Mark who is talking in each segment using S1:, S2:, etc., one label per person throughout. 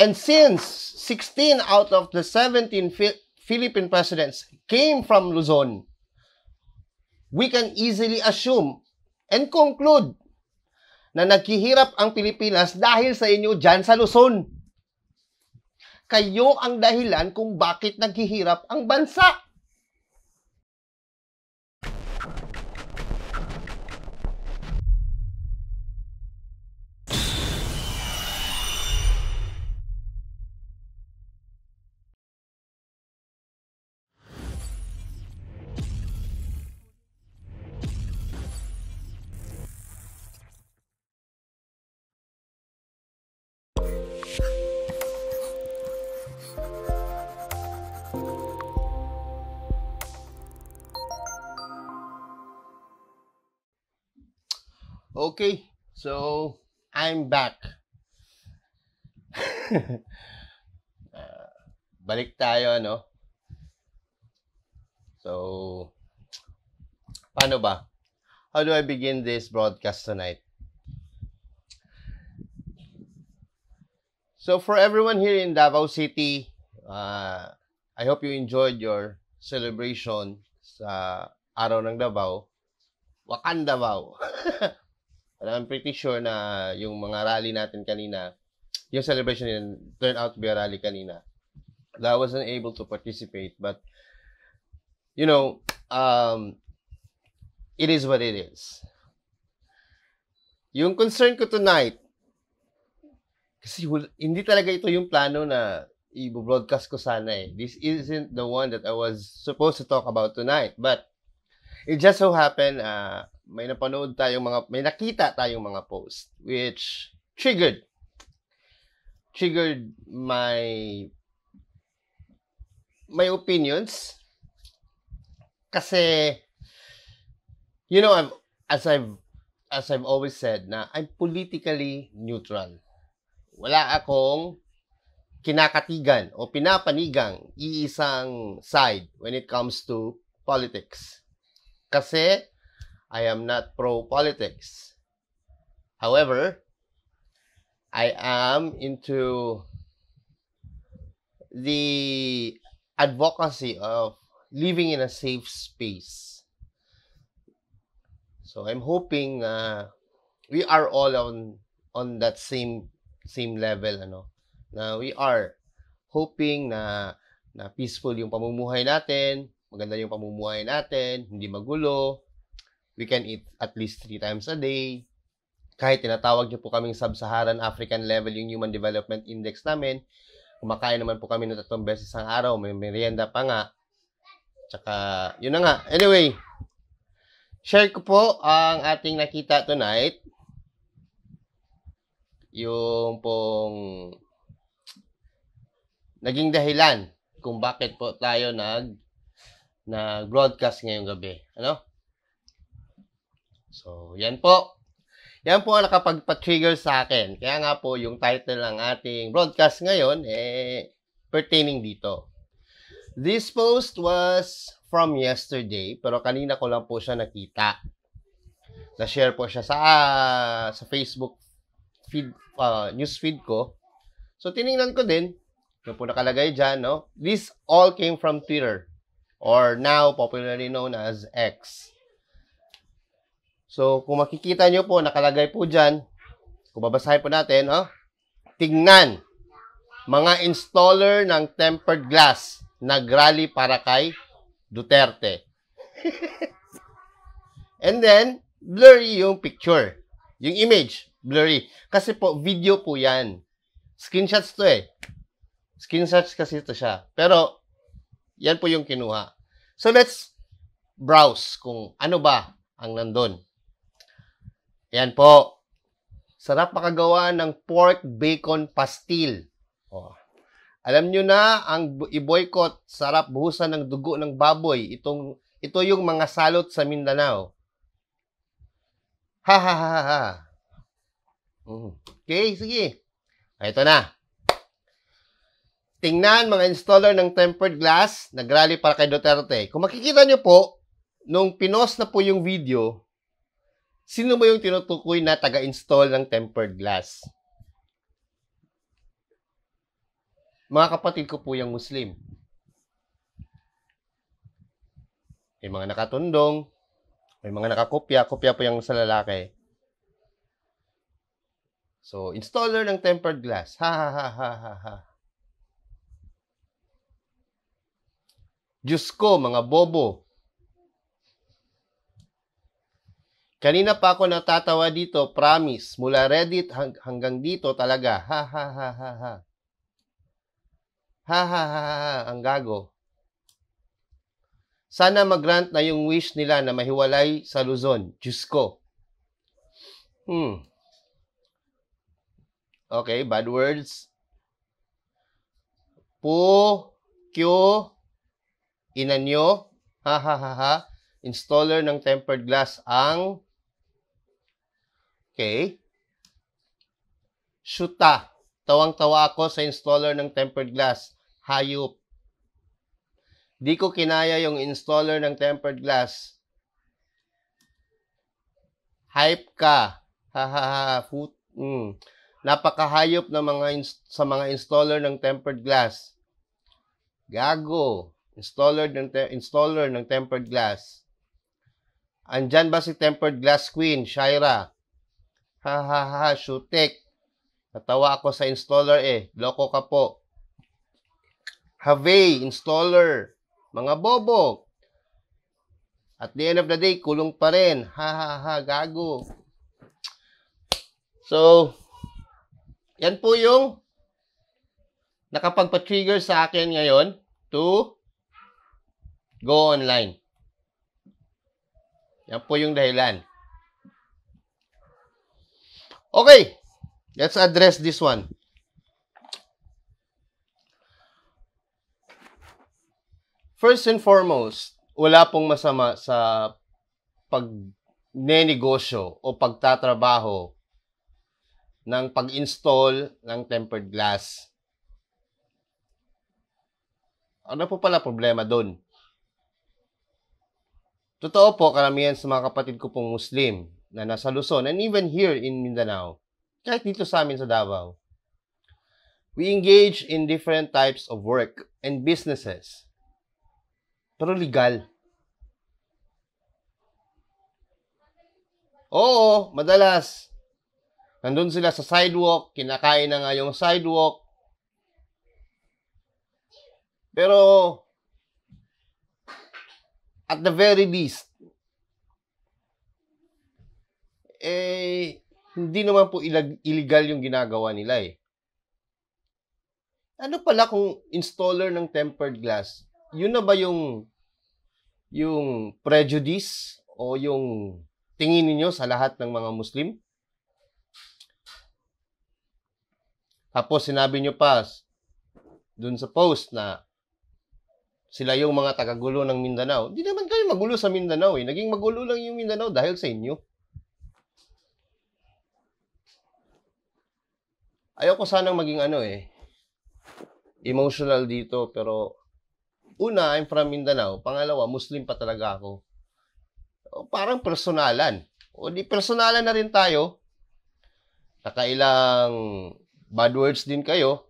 S1: And since 16 out of the 17 Philippine presidents came from Luzon, we can easily assume and conclude na naghihirap ang Pilipinas dahil sa inyo dyan sa Luzon. Kayo ang dahilan kung bakit naghihirap ang bansa. Okay, so I'm back. Balik tayo, no? So, paano ba? How do I begin this broadcast tonight? So, for everyone here in Davao City, I hope you enjoyed your celebration sa Araw ng Davao. Wakan Davao. I'm pretty sure na yung mga rally natin kanina, yung celebration yun, turned out to be a rally kanina. I wasn't able to participate, but, you know, it is what it is. Yung concern ko tonight, kasi hindi talaga ito yung plano na i-broadcast ko sana eh. This isn't the one that I was supposed to talk about tonight, but it just so happened, may nakita tayong mga post which triggered my opinions kasi you know as I've always said na I'm politically neutral. Wala akong kinakatigan o pinapanigang iisang side when it comes to politics. Kasi I am not pro-politics. However, I am into the advocacy of living in a safe space. So I'm hoping we are all on that same level, ano. Na we are hoping na peaceful yung pamumuhay natin, maganda yung pamumuhay natin, hindi magulo. We can eat at least 3 times a day. Kahit tinatawag niyo po kaming Sub-Saharan African level yung Human Development Index namin, kumakain naman po kami ng 3 beses ang araw, may merienda pa nga. Tsaka, yun na nga. Anyway, share ko po ang ating nakita tonight. Yung pong naging dahilan kung bakit po tayo nag-broadcast ngayong gabi. Ano? So, yan po. Yan po ang nakapagpa-trigger sa akin. Kaya nga po, yung title ng ating broadcast ngayon, pertaining dito. This post was from yesterday, pero kanina ko lang po siya nakita. Na-share po siya sa Facebook feed, news feed ko. So, tiningnan ko din. Yung po nakalagay dyan, no? This all came from Twitter, or now popularly known as X. So, kung makikita nyo po, nakalagay po dyan, kung babasahin po natin, tingnan, mga installer ng tempered glass, nagrally para kay Duterte. And then, blurry yung picture. Yung image, blurry. Kasi po, video po yan. Screenshots to eh. Screenshots kasi ito siya. Pero, yan po yung kinuha. So, let's browse kung ano ba ang nandun. Yan po. Sarap makagawa ng pork bacon pastil. Oh. Alam nyo na, ang i-boycott, sarap buhusan ng dugo ng baboy. Ito yung mga salot sa Mindanao. Ha ha ha ha. Okay, sige. Ito na. Tingnan mga installer ng tempered glass, nagrally para kay Duterte. Kung makikita nyo po, nung pinost na po yung video, sino mo yung tinutukoy na taga-install ng tempered glass? Mga kapatid ko po yung Muslim. May mga nakatundong, may mga nakakopya. Kopya po yung sa lalaki. So, installer ng tempered glass. Ha, ha, ha, ha, ha, ha. Diyos ko, mga bobo. Kanina pa ako natatawa dito, promise. Mula Reddit hanggang dito talaga. Ha, ha, ha, ha, ha. Ha, ha, ha, ha, ang gago. Sana mag-grant na yung wish nila na mahiwalay sa Luzon. Diyos ko. Okay, bad words. Inanyo. Ha, ha, ha, ha. Installer ng tempered glass ang... Okay. Shoota. Tawang-tawa ako sa installer ng tempered glass. Hayop. Di ko kinaya yung installer ng tempered glass. Hype ka. Ha, ha, ha. Napakahayop na sa mga installer ng tempered glass. Gago. Installer ng tempered glass. Andyan ba si tempered glass queen, Shaira? Ha, ha, ha, Shutek. Natawa ako sa installer Loko ka po. Have, installer. Mga bobo. At the end of the day, kulong pa rin. Ha, ha, ha, gago. So, yan po yung nakapagpa-trigger sa akin ngayon to go online. Yan po yung dahilan. Okay, let's address this one. First and foremost, wala pong masama sa pagnenegosyo o pagtatrabaho ng pag-install ng tempered glass. Ano po pala problema doon? Totoo po, karamihan sa mga kapatid ko pong Muslim na nasa Luzon and even here in Mindanao, kahit dito sa amin sa Davao, we engage in different types of work and businesses. Pero legal. Oo, madalas. Nandun sila sa sidewalk, kinakain na nga yung sidewalk. Pero, at the very least, hindi naman po illegal yung ginagawa nila Ano pala kung installer ng tempered glass, yun na ba yung prejudice o yung tingin niyo sa lahat ng mga Muslim? Tapos sinabi nyo pa dun sa post na sila yung mga tagagulo ng Mindanao. Hindi naman kayo magulo sa Mindanao Naging magulo lang yung Mindanao dahil sa inyo. Ayoko sanang maging emotional dito, pero una, I'm from Mindanao. Pangalawa, Muslim pa talaga ako. Parang personalan. O di personalan na rin tayo. Nakailang bad words din kayo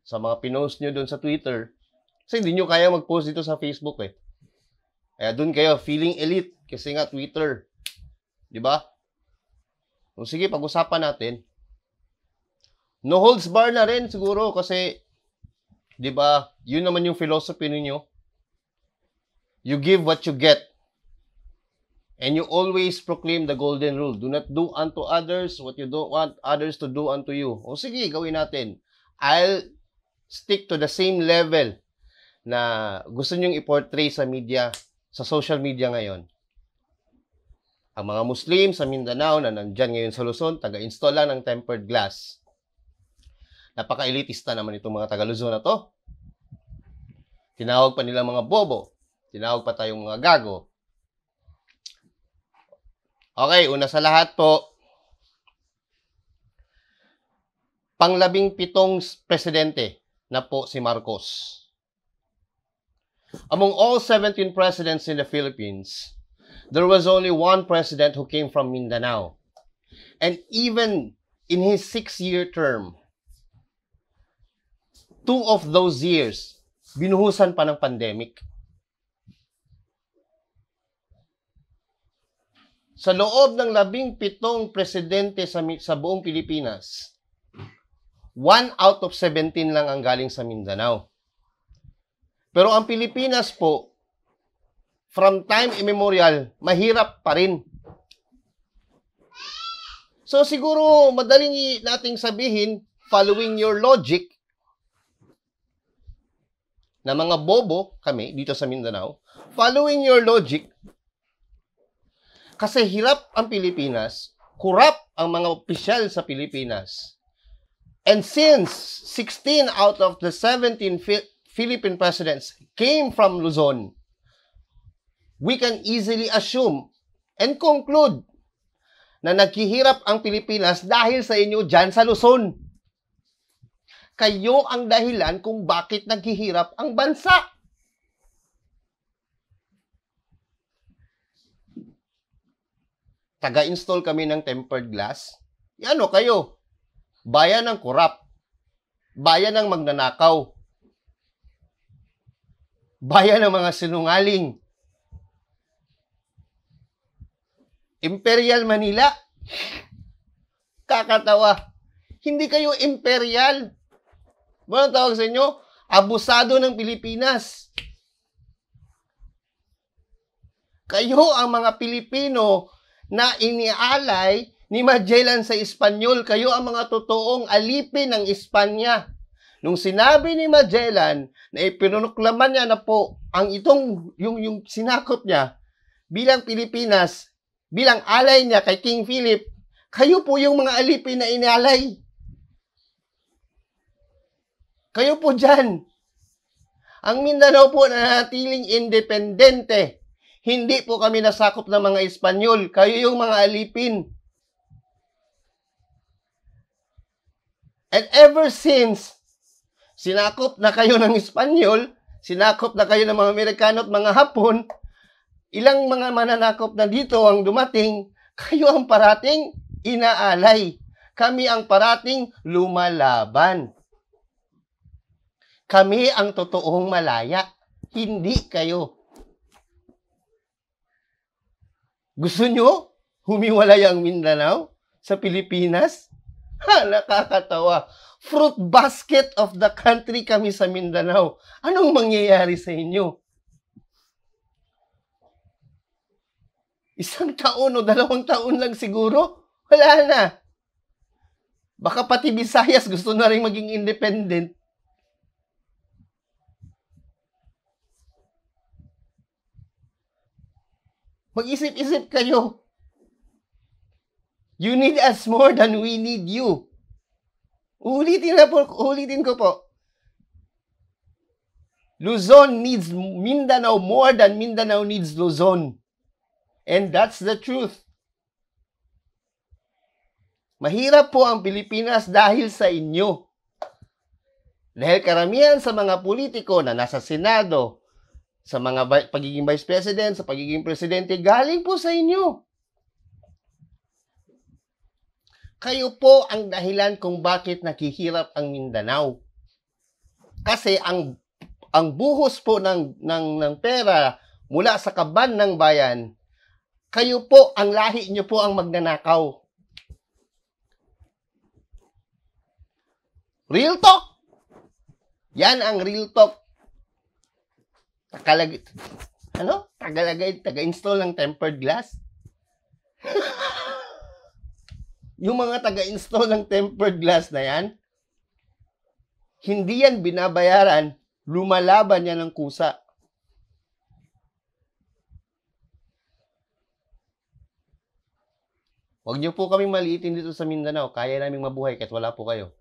S1: sa mga pinost nyo doon sa Twitter. Kasi hindi nyo kaya mag-post dito sa Facebook Kaya doon kayo, feeling elite. Kasi nga Twitter. Diba? O sige, pag-usapan natin. No holds bar na rin siguro kasi, diba, yun naman yung philosophy ninyo. You give what you get. And you always proclaim the golden rule. Do not do unto others what you don't want others to do unto you. O sige, gawin natin. I'll stick to the same level na gusto nyong i-portray sa media, sa social media ngayon. Ang mga Muslim sa Mindanao na nandyan ngayon sa Luzon, taga-install lang ng tempered glass. Napaka-elitista naman itong mga taga-Luzon na to. Tinawag pa nilang mga bobo. Tinawag pa tayong mga gago. Okay, una sa lahat po, pang-17 presidente na po si Marcos. Among all 17 presidents in the Philippines, there was only one president who came from Mindanao. And even in his 6-year term, 2 of those years, binuhusan pa ng pandemic. Sa loob ng 17 presidente sa buong Pilipinas, 1 out of 17 lang ang galing sa Mindanao. Pero ang Pilipinas po, from time immemorial, mahirap pa rin. So siguro madaling nating sabihin, following your logic, na mga bobo kami dito sa Mindanao, following your logic, kasi hirap ang Pilipinas, kurap ang mga opisyal sa Pilipinas. And since 16 out of the 17 Philippine presidents came from Luzon, we can easily assume and conclude na naghihirap ang Pilipinas dahil sa inyo dyan sa Luzon. Kayo ang dahilan kung bakit naghihirap ang bansa. Taga-install kami ng tempered glass. Ano kayo? Bayan ng kurap. Bayan ng magnanakaw. Bayan ng mga sinungaling. Imperial Manila. Kakatawa. Hindi kayo imperial. Ano tawag sa inyo? Abusado ng Pilipinas. Kayo ang mga Pilipino na inialay ni Magellan sa Espanyol. Kayo ang mga totoong alipin ng Espanya. Nung sinabi ni Magellan na ipinunuklaman niya na po ang yung sinakop niya bilang Pilipinas, bilang alay niya kay King Philip, kayo po yung mga alipin na inalay. Kayo po dyan. Ang Mindanao po na natiling independente. Hindi po kami nasakop ng mga Espanyol. Kayo yung mga alipin. And ever since, sinakop na kayo ng Espanyol, sinakop na kayo ng mga Amerikano at mga Hapon, ilang mga mananakop na dito ang dumating, kayo ang parating inaalay. Kami ang parating lumalaban. Kami ang totoong malaya. Hindi kayo. Gusto nyo humiwalay ang Mindanao sa Pilipinas? Ha, nakakatawa. Fruit basket of the country kami sa Mindanao. Anong mangyayari sa inyo? 1 taon o 2 taon lang siguro? Wala na. Baka pati Visayas gusto na rin maging independent. Mag-isip-isip kayo. You need us more than we need you. Ulitin ko po. Luzon needs Mindanao more than Mindanao needs Luzon. And that's the truth. Mahirap po ang Pilipinas dahil sa inyo. Dahil karamihan sa mga politiko na nasa Senado, sa mga pagiging Vice President, sa pagiging Presidente, galing po sa inyo. Kayo po ang dahilan kung bakit naghihirap ang Mindanao. Kasi ang buhos po ng pera mula sa kaban ng bayan, kayo po, ang lahi nyo po ang magnanakaw. Real talk. Yan ang real talk. Taga-install ng tempered glass? Yung mga taga-install ng tempered glass na yan, hindi yan binabayaran, lumalaban yan ng kusa. Huwag niyo po kaming maliitin dito sa Mindanao. Kaya naming mabuhay kahit wala po kayo.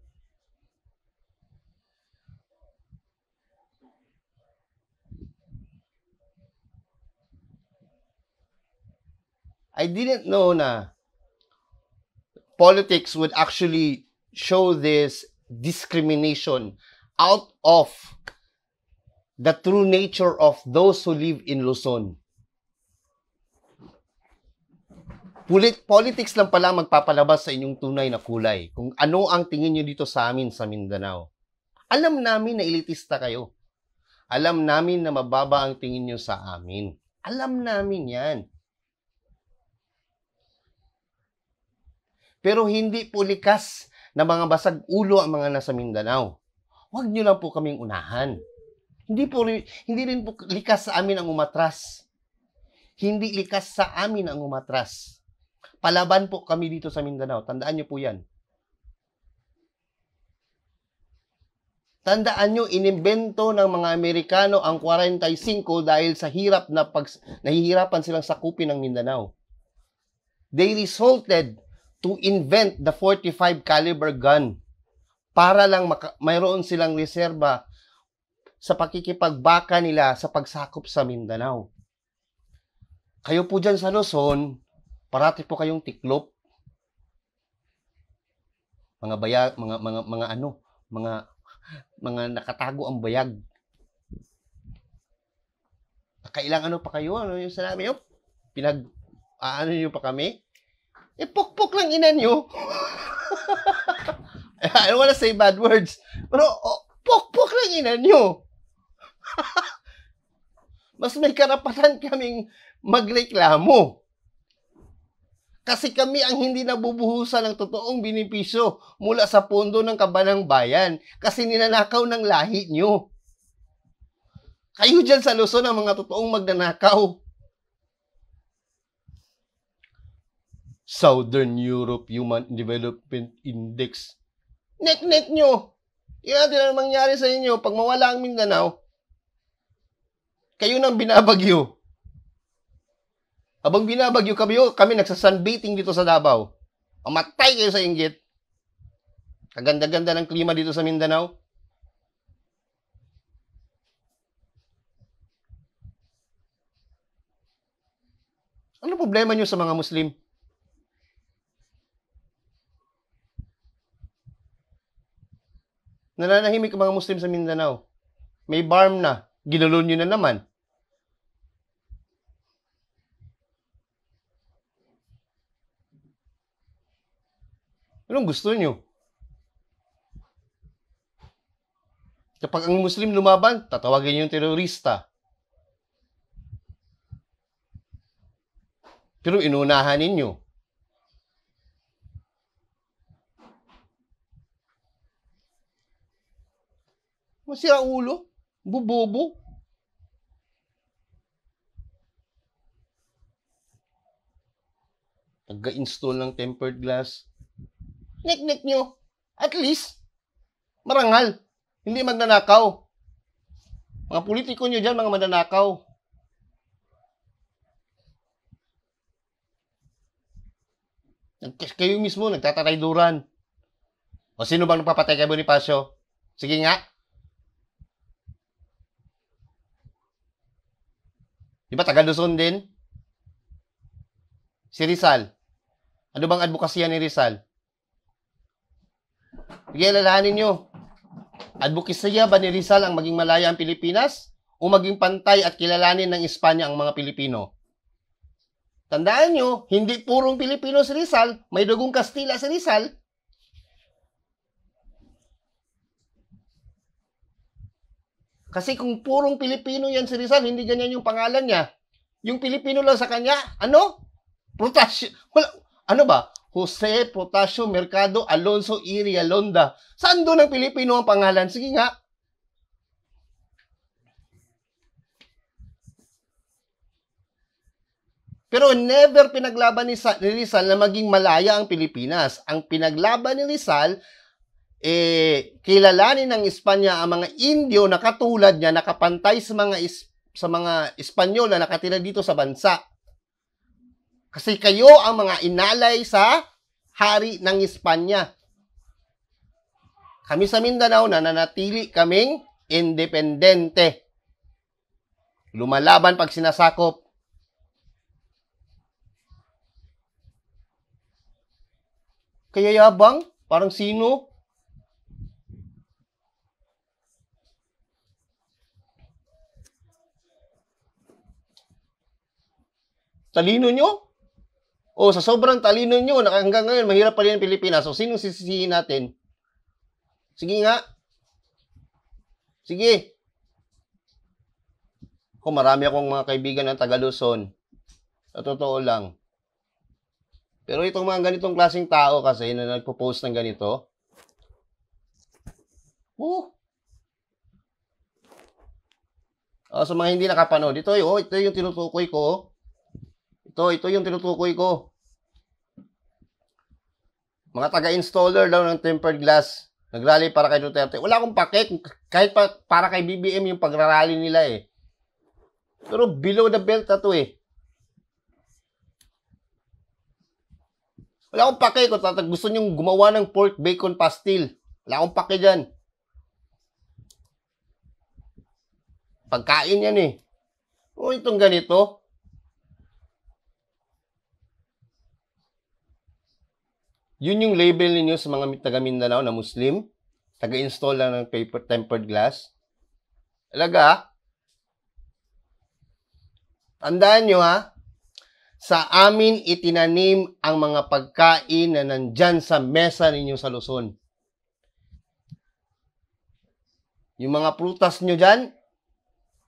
S1: I didn't know na politics would actually show this discrimination out of the true nature of those who live in Luzon. Politics lang pala magpapalabas sa inyong tunay na kulay. Kung ano ang tingin nyo dito sa amin sa Mindanao. Alam namin na elitista kayo. Alam namin na mababa ang tingin nyo sa amin. Alam namin yan. Pero hindi po likas na mga basag ulo ang mga nasa Mindanao. Huwag nyo lang po kaming unahan. Hindi rin po likas sa amin ang umatras. Hindi likas sa amin ang umatras. Palaban po kami dito sa Mindanao. Tandaan nyo po yan. Tandaan nyo, inimbento ng mga Amerikano ang 45 dahil sa hirap na nahihirapan silang sakupin ng Mindanao. They resulted to invent the 45 caliber gun para lang mayroon silang reserba sa pakikipagbaka nila sa pagsakop sa Mindanao. Kayo po dyan sa Luzon, parati po kayong tiklop. Mga nakatago ang bayag. Kailang ano pa kayo? Ano yung sinabi nyo? Ano nyo pa kami? Pukpuk lang ina nyo. I don't wanna say bad words. Pero, pukpuk lang ina nyo. Mas may karapatan kaming magreklamo. Kasi kami ang hindi nabubuhusan ng totoong benepisyo mula sa pondo ng kabanang bayan kasi ninanakaw ng lahi nyo. Kayo dyan sa Luzon ang mga totoong magnanakaw. Southern Europe Human Development Index. Nek-nek nyo. Yan natin ang mangyari sa inyo pag mawala ang Mindanao. Kayo nang binabagyo. Habang binabagyo kami nagsasunbathing dito sa Davao. Pamatay kayo sa inggit. Kaganda-ganda ng klima dito sa Mindanao. Ano problema nyo sa mga Muslim? Nananahimik ang mga Muslim sa Mindanao. May barm na. Ginulo nyo na naman. Anong gusto nyo? Kapag ang Muslim lumaban, tatawagin yung terorista. Pero inunahan ninyo. Masira ulo. Bubobo. Nag-install ng tempered glass. Nek-nek nyo. At least, marangal. Hindi magnanakaw. Mga politiko nyo dyan, mga magnanakaw. Kayo mismo, nagtatarayduran. O sino bang nagpapatay kay Bonifacio? Sige nga. Di ba taga Luzon din? Si Rizal. Ano bang advokasya ni Rizal? Sige, alalahanin nyo. Advokasya ba ni Rizal ang maging malaya ang Pilipinas? O maging pantay at kilalanin ng Espanya ang mga Pilipino? Tandaan nyo, hindi purong Pilipino si Rizal. May dugong Kastila si Rizal. Kasi kung purong Pilipino yan si Rizal, hindi ganyan yung pangalan niya. Yung Pilipino lang sa kanya, ano? Protasio. Ano ba? Jose Protasio Mercado Alonso Irialonda. Saan doon ang Pilipino ang pangalan? Sige nga. Pero never pinaglaban ni Rizal na maging malaya ang Pilipinas. Ang pinaglaban ni Rizal, kilalanin ng Espanya ang mga Indio na katulad niya, nakapantay sa mga Espanyol na nakatira dito sa bansa. Kasi kayo ang mga inalay sa hari ng Espanya. Kami sa Mindanao, nananatili kaming independente. Lumalaban pag sinasakop. Kaya yabang? Parang sino? Talino nyo? O sa sobrang talino nyo, hanggang ngayon, mahirap pa rin ang Pilipinas. So, sinong sisisihin natin? Sige nga. Sige. Ako, marami akong mga kaibigan ng taga Luzon. Sa totoo lang. Pero itong mga ganitong klaseng tao kasi na nagpo-post ng ganito, sa mga hindi nakapanood, ito yung tinutukoy ko. Ito yung tinutukoy ko. Mga taga-installer daw ng tempered glass. Nagrally para kay Duterte. Wala akong pake. Kahit para kay BBM yung pagrarally nila eh. Pero below the belt na to eh. Wala akong pake kung gusto nyong gumawa ng pork bacon pastil. Wala akong pake dyan. Pagkain yan eh. Itong ganito. Yun yung label ninyo sa mga taga Mindanao na Muslim. Taga-install lang ng tempered glass. Talaga, tandaan nyo ha, sa amin itinanim ang mga pagkain na nandyan sa mesa ninyo sa Luzon. Yung mga prutas nyo dyan,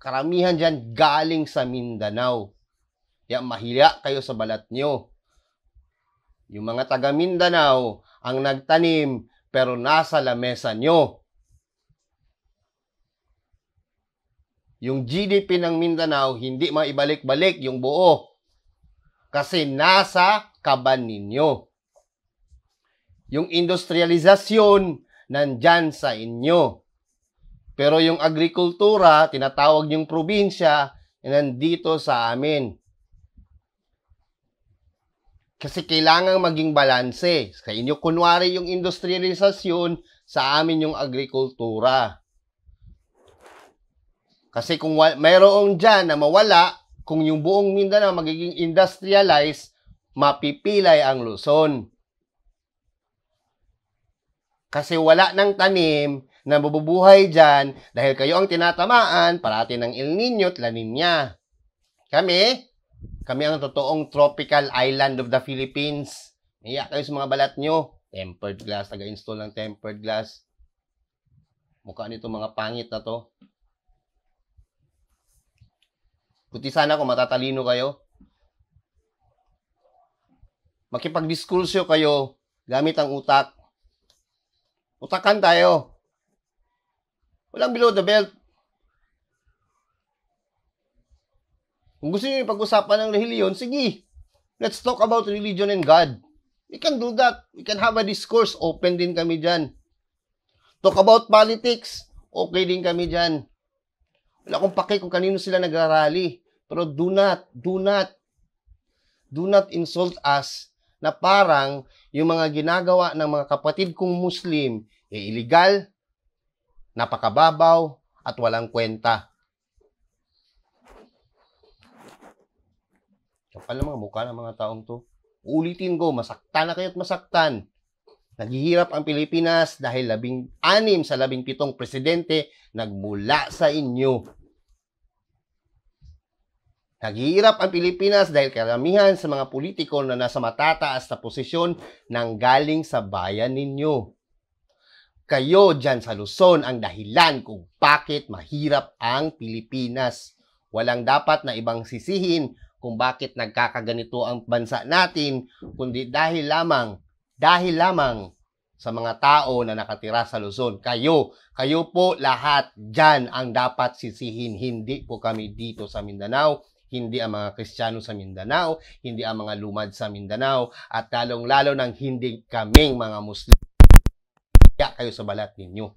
S1: karamihan dyan galing sa Mindanao. Kaya mahiya kayo sa balat nyo. Yung mga taga Mindanao ang nagtanim pero nasa lamesa nyo. Yung GDP ng Mindanao hindi maibalik-balik yung buo. Kasi nasa kaban ninyo. Yung industrialisasyon nandyan sa inyo. Pero yung agrikultura, tinatawag yung probinsya, nandito sa amin. Kasi kailangan maging balanse. Sa inyo, kunwari yung industrialisasyon, sa amin yung agrikultura. Kasi kung mayroong dyan na mawala, kung yung buong Mindanao magiging industrialized, mapipilay ang Luzon. Kasi wala ng tanim na mabubuhay dyan dahil kayo ang tinatamaan parati ng El Niño at La Niña. Kami ang totoong tropical island of the Philippines. Iyak kayo sa mga balat nyo. Tempered glass, taga-install ng tempered glass. Mukha nito mga pangit na to. Buti sana kung matatalino kayo. Makipagdiskurso kayo gamit ang utak. Utakan tayo. Walang below the belt. Kung gusto niyo pag-usapan ng relihiyon, sige. Let's talk about religion and God. We can do that. We can have a discourse. Open din kami dyan. Talk about politics. Okay din kami dyan. Wala akong pake kung kanino sila nagrarally. Pero do not insult us na parang yung mga ginagawa ng mga kapatid kong Muslim illegal, napakababaw, at walang kwenta. Kapal ng mga mukha ng mga taong to. Ulitin ko, masaktan na kayo't masaktan. Naghihirap ang Pilipinas dahil 16 sa 17 presidente nagmula sa inyo. Naghihirap ang Pilipinas dahil karamihan sa mga politiko na nasa matataas na posisyon nanggaling sa bayan ninyo. Kayo dyan sa Luzon ang dahilan kung bakit mahirap ang Pilipinas. Walang dapat na ibang sisihin kung bakit nagkakaganito ang bansa natin, kundi dahil lamang sa mga tao na nakatira sa Luzon. Kayo po lahat dyan ang dapat sisihin. Hindi po kami dito sa Mindanao, hindi ang mga Kristiyano sa Mindanao, hindi ang mga lumad sa Mindanao, at lalong-lalo nang hindi kaming mga Muslim. Kaya kayo sa balat ninyo.